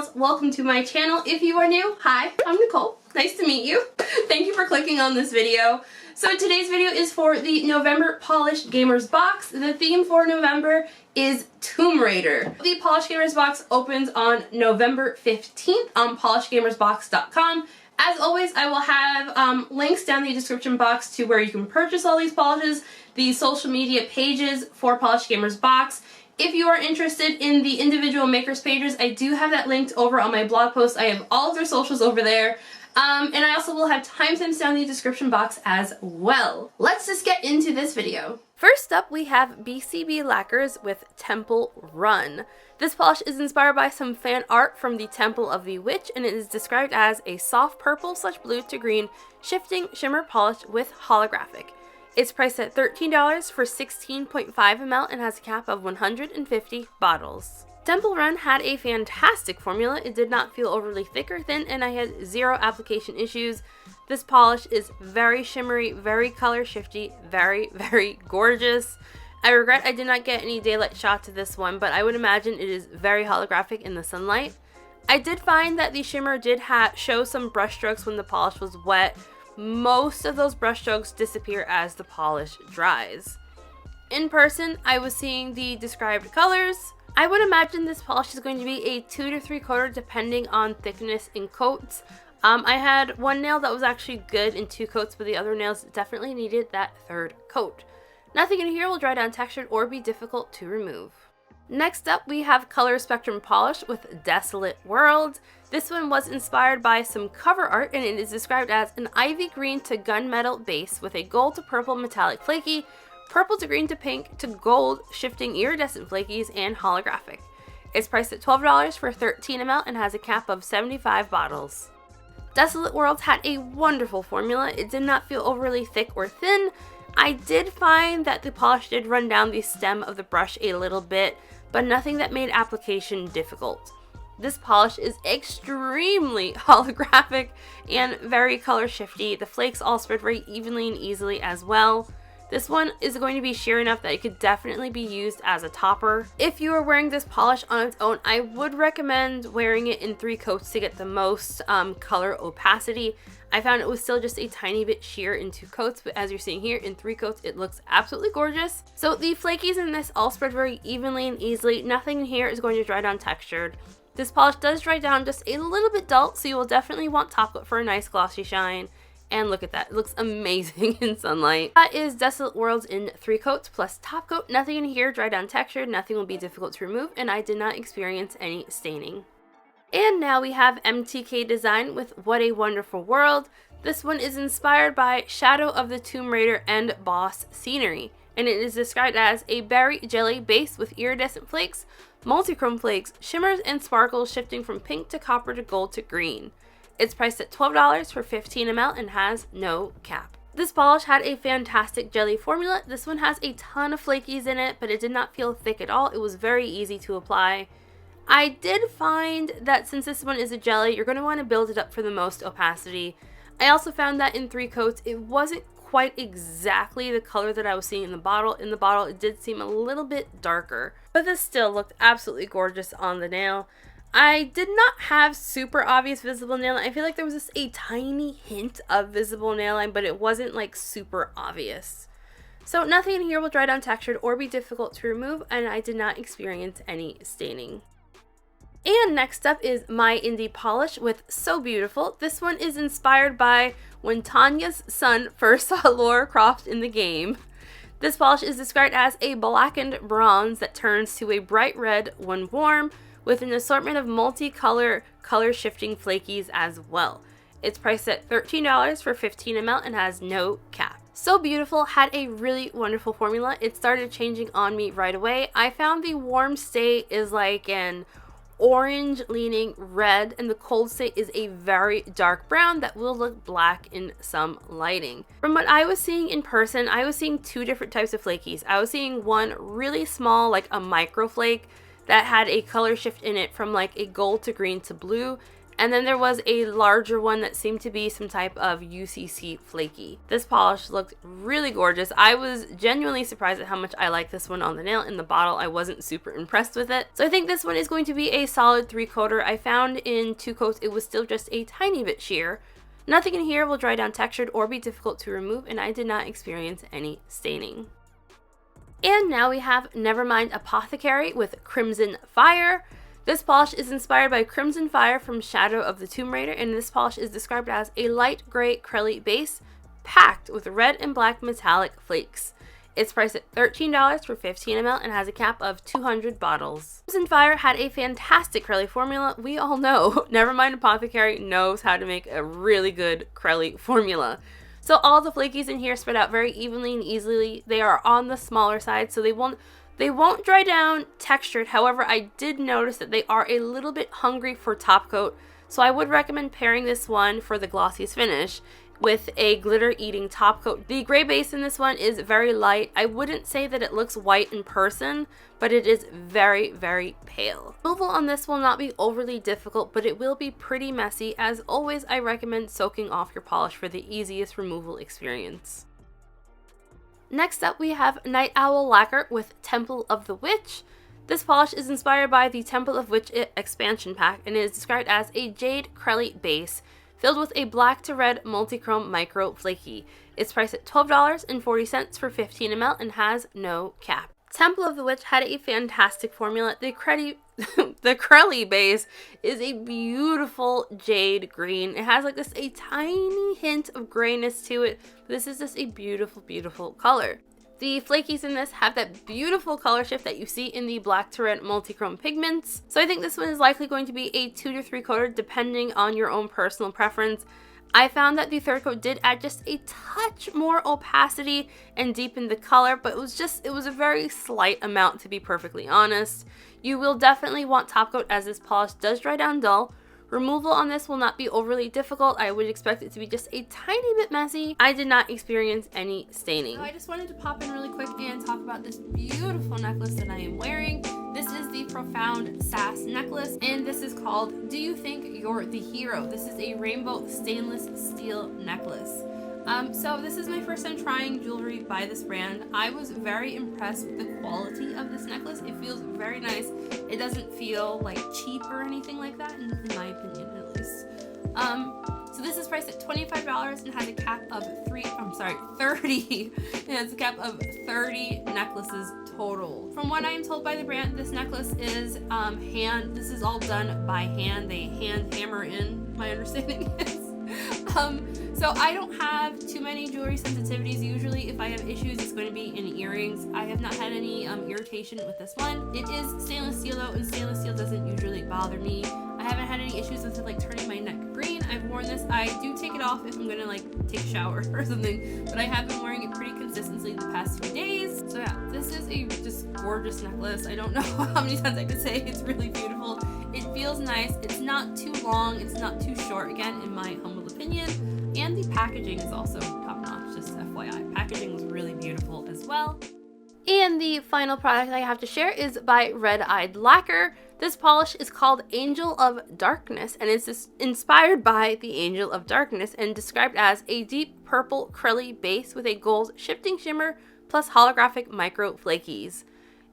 girls, welcome to my channel. If you are new, hi, I'm Nicole. Nice to meet you. Thank you for clicking on this video. So today's video is for the November Polished Gamers box. The theme for November is Tomb Raider. The Polished Gamers box opens on November 15th on polishedgamersbox.com. As always, I will have links down in the description box to where you can purchase all these polishes, the social media pages for Polished Gamers box. If you are interested in the individual makers pages, I do have that linked over on my blog post. I have all of their socials over there. And I also will have timestamps down in the description box as well. Let's just get into this video. First up, we have BCB Lacquers with Temple Run. This polish is inspired by some fan art from the Temple of the Witch, and it is described as a soft purple/blue to green shifting shimmer polish with holographic. It's priced at $13 for 16.5 ml and has a cap of 150 bottles. Temple Run had a fantastic formula. It did not feel overly thick or thin, and I had zero application issues. This polish is very shimmery, very color shifty, very, very gorgeous. I regret I did not get any daylight shots of this one, but I would imagine it is very holographic in the sunlight. I did find that the shimmer did show some brush strokes when the polish was wet. Most of those brush strokes disappear as the polish dries. In person, I was seeing the described colors. I would imagine this polish is going to be a 2 to 3 coater depending on thickness in coats. I had one nail that was actually good in 2 coats, but the other nails definitely needed that 3rd coat. Nothing in here will dry down textured or be difficult to remove. Next up, we have Color Spectrum Polish with Desolate World. This one was inspired by some cover art, and it is described as an ivy green to gunmetal base with a gold to purple metallic flaky, purple to green to pink to gold shifting iridescent flakies, and holographic. It's priced at $12 for 13 ml and has a cap of 75 bottles. Desolate World had a wonderful formula. It did not feel overly thick or thin. I did find that the polish did run down the stem of the brush a little bit, but nothing that made application difficult. This polish is extremely holographic and very color shifty. The flakes all spread very evenly and easily as well. This one is going to be sheer enough that it could definitely be used as a topper. If you are wearing this polish on its own, I would recommend wearing it in 3 coats to get the most color opacity. I found it was still just a tiny bit sheer in 2 coats, but as you're seeing here, in 3 coats, it looks absolutely gorgeous. So the flakies in this all spread very evenly and easily. Nothing in here is going to dry down textured. This polish does dry down just a little bit dull, so you will definitely want top coat for a nice glossy shine. And look at that, it looks amazing in sunlight. That is Desolate Worlds in 3 coats plus top coat. Nothing in here dry down textured, nothing will be difficult to remove, and I did not experience any staining. And now we have MTK Design with What a Wonderful World. This one is inspired by Shadow of the Tomb Raider and Boss scenery, and it is described as a berry jelly base with iridescent flakes, multichrome flakes, shimmers and sparkles shifting from pink to copper to gold to green. It's priced at $12 for 15 ml and has no cap. This polish had a fantastic jelly formula. This one has a ton of flakies in it, but it did not feel thick at all. It was very easy to apply. I did find that since this one is a jelly, you're going to want to build it up for the most opacity. I also found that in 3 coats, it wasn't quite exactly the color that I was seeing in the bottle. In the bottle, it did seem a little bit darker, but this still looked absolutely gorgeous on the nail. I did not have super obvious visible nail line. I feel like there was just a tiny hint of visible nail line, but it wasn't like super obvious. So nothing in here will dry down textured or be difficult to remove, and I did not experience any staining. And next up is My Indie Polish with So Beautiful. This one is inspired by when Tanya's son first saw Lara Croft in the game. This polish is described as a blackened bronze that turns to a bright red when warm, with an assortment of multicolor, color shifting flakies as well. It's priced at $13 for 15 ml and has no cap. So Beautiful had a really wonderful formula. It started changing on me right away. I found the warm state is like an orange leaning red, and the cold state is a very dark brown that will look black in some lighting. From what I was seeing in person, I was seeing 2 different types of flakies. I was seeing one really small, like a micro flake, that had a color shift in it from like a gold to green to blue, And then there was a larger one that seemed to be some type of UCC flaky. This polish looked really gorgeous. I was genuinely surprised at how much I like this one on the nail. In the bottle, I wasn't super impressed with it. So I think this one is going to be a solid 3-coater. I found in 2 coats it was still just a tiny bit sheer. Nothing in here will dry down textured or be difficult to remove, and I did not experience any staining. And now we have NeVerMind Apothecary with Crimson Fire. This polish is inspired by Crimson Fire from Shadow of the Tomb Raider, and this polish is described as a light gray acrylic base packed with red and black metallic flakes. It's priced at $13 for 15 ml and has a cap of 200 bottles. Crimson Fire had a fantastic Crelly formula. We all know NeVerMind Apothecary knows how to make a really good Crelly formula. So all the flakies in here spread out very evenly and easily. They are on the smaller side, so they won't dry down textured. However, I did notice that they are a little bit hungry for top coat, so I would recommend pairing this one for the glossiest finish with a glitter eating top coat. The gray base in this one is very light. I wouldn't say that it looks white in person, but it is very, very pale. Removal on this will not be overly difficult, but it will be pretty messy. As always, I recommend soaking off your polish for the easiest removal experience. Next up, we have Night Owl Lacquer with Temple of the Witch. This polish is inspired by the Temple of Witch expansion pack and is described as a jade Crelly base filled with a black to red multichrome micro flaky. It's priced at $12.40 for 15 ml and has no cap. Temple of the Witch had a fantastic formula. The Crelly base is a beautiful jade green. It has like this a tiny hint of grayness to it. This is just a beautiful, beautiful color. The flakies in this have that beautiful color shift that you see in the black to red multichrome pigments. So I think this one is likely going to be a 2 to 3 coater depending on your own personal preference. I found that the 3rd coat did add just a touch more opacity and deepen the color, but it was a very slight amount, to be perfectly honest. You will definitely want top coat as this polish does dry down dull. Removal on this will not be overly difficult. I would expect it to be just a tiny bit messy. I did not experience any staining. So I just wanted to pop in really quick and talk about this beautiful necklace that I am wearing. This is the Profound Sass necklace, and this is called Do You Think You're the Hero? This is a rainbow stainless steel necklace. So this is my first time trying jewelry by this brand. I was very impressed with the quality of this necklace. It feels very nice. It doesn't feel like cheap or anything like that, in my opinion at least. So this is priced at $25 and has a cap of 30. It has a cap of 30 necklaces total. From what I am told by the brand, this necklace is this is all done by hand. They hand hammer in, my understanding is. So I don't have too many jewelry sensitivities. Usually if I have issues, it's going to be in earrings. I have not had any irritation with this one. It is stainless steel though, and stainless steel doesn't usually bother me. I haven't had any issues with it like turning my neck green. I've worn this. I do take it off if I'm going to like take a shower or something, but I have been wearing it pretty consistently the past few days. So yeah, this is a just gorgeous necklace. I don't know how many times I could say it's really beautiful. It feels nice. It's not too long. It's not too short, again, in my humble opinion. And the packaging is also top notch, just FYI. Packaging was really beautiful as well. And the final product I have to share is by Eyed Lacquer. This polish is called Angel of Darkness, and it's inspired by the Angel of Darkness and described as a deep purple Crelly base with a gold shifting shimmer plus holographic micro flakies.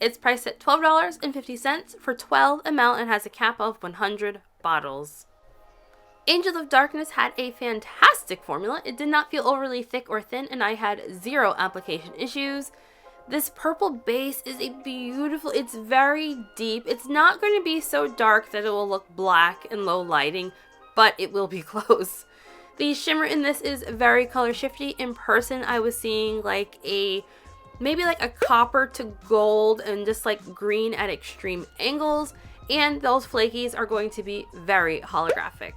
It's priced at $12.50 for 12 ml and has a cap of 100 bottles. Angel of Darkness had a fantastic formula. It did not feel overly thick or thin, and I had 0 application issues. This purple base is it's very deep. It's not going to be so dark that it will look black in low lighting, but it will be close. The shimmer in this is very color shifty. In person, I was seeing maybe like a copper to gold and just like green at extreme angles, and those flakies are going to be very holographic.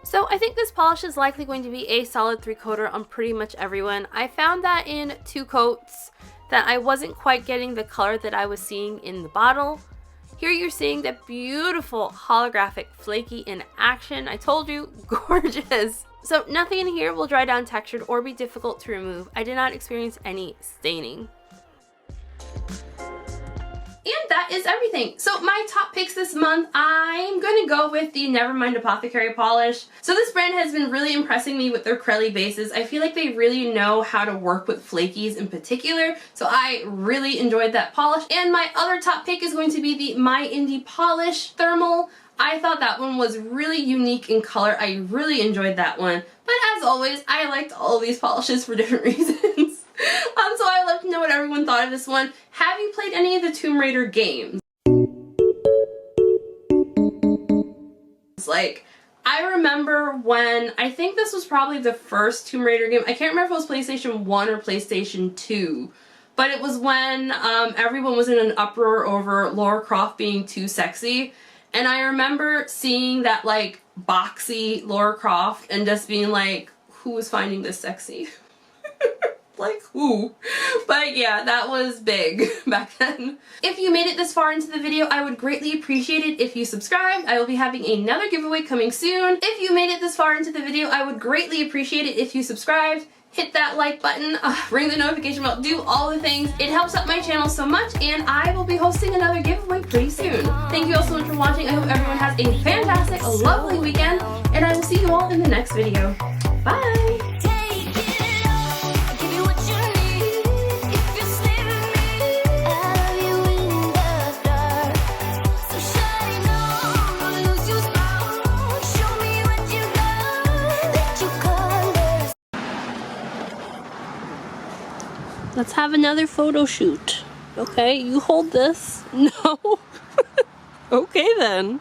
So I think this polish is likely going to be a solid 3-coater on pretty much everyone. I found that in 2 coats that I wasn't quite getting the color that I was seeing in the bottle. Here you're seeing that beautiful holographic flaky in action. I told you, gorgeous. So nothing in here will dry down textured or be difficult to remove. I did not experience any staining. And that that is everything. So my top picks this month, I'm gonna go with the NeVerMind Apothecary polish. So this brand has been really impressing me with their Crelly bases. I feel like they really know how to work with flakies in particular, so I really enjoyed that polish. And my other top pick is going to be the My Indie Polish Thermal. I thought that one was really unique in color. I really enjoyed that one. But as always, I liked all of these polishes for different reasons. So I'd love to know what everyone thought of this one. Have you played any of the Tomb Raider games? Like, I remember when, I think this was probably the first Tomb Raider game. I can't remember if it was PlayStation 1 or PlayStation 2. But it was when everyone was in an uproar over Lara Croft being too sexy. And I remember seeing that, like, boxy Lara Croft and just being like, who was finding this sexy? Like, who? But yeah, that was big back then. If you made it this far into the video, I would greatly appreciate it if you subscribed. I will be having another giveaway coming soon. If you made it this far into the video, I would greatly appreciate it if you subscribed. Hit that like button, ring the notification bell, do all the things. It helps out my channel so much, and I will be hosting another giveaway pretty soon. Thank you all so much for watching. I hope everyone has a fantastic, lovely weekend, and I will see you all in the next video. Bye! Let's have another photo shoot. Okay, you hold this. No. Okay then.